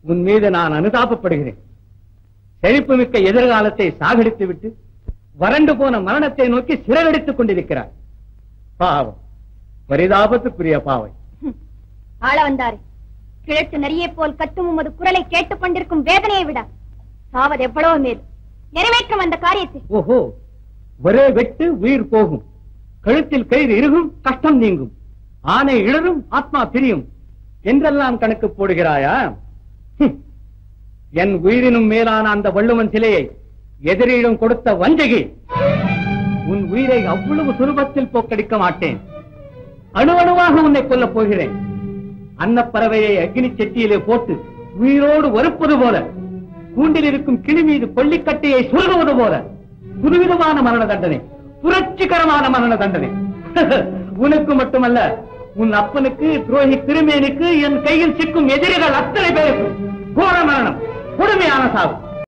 உன் மீது நான் அனுதாபப்படுகிறேன். செழிப்பு மிக்க எதிர்காலத்தை சாகடித்து விட்டு வறண்டு போன மரணத்தை நோக்கி சிறகடித்துக் கொண்டிருக்கிறார். பாவம், பரிதாபத்துக்குரிய பாவை. ஆள வந்தாரே, கிழக்கு நரியை போல் கத்தும் உமது குரலை கேட்டுக் கொண்டிருக்கும் வேதனையை விட சாவது எவ்வளவு மேல். நிறைவேற்றும் அந்த காரியத்தை. ஓஹோ, ஒரே வெட்டு உயிர் போகும், கழுத்தில் கயிறு இறுகும், கஷ்டம் நீங்கும், ஆணை இழரும், ஆத்மா பிரியும் என்றெல்லாம் கணக்கு போடுகிறாயா? என் உயிரினும் மேலான அந்த வள்ளுவன் சிலையை எதிரியிடம் கொடுத்த வஞ்சகி, உன் உயிரை அவ்வளவு சுலபத்தில் போக்கடிக்க மாட்டேன். அணுவணுவாக உன்னை கொல்லப் போகிறேன். அன்னப்பறவையை அக்னி செட்டியிலே போட்டு உயிரோடு வறுப்பது போல, கூண்டில் இருக்கும் கிளி மீது கொல்லிக்கட்டையை சுருகுவது போல புதுவிதமான மரண தண்டனை, புரட்சிகரமான மரண தண்டனை. உனக்கு மட்டுமல்ல, உன் அப்பனுக்கு, துரோகி திருமேனிக்கு, என் கையில் சிக்கும் எதிரிகள் அத்தனை பேருக்கு கோர மரணம், கொடுமையான சாவு.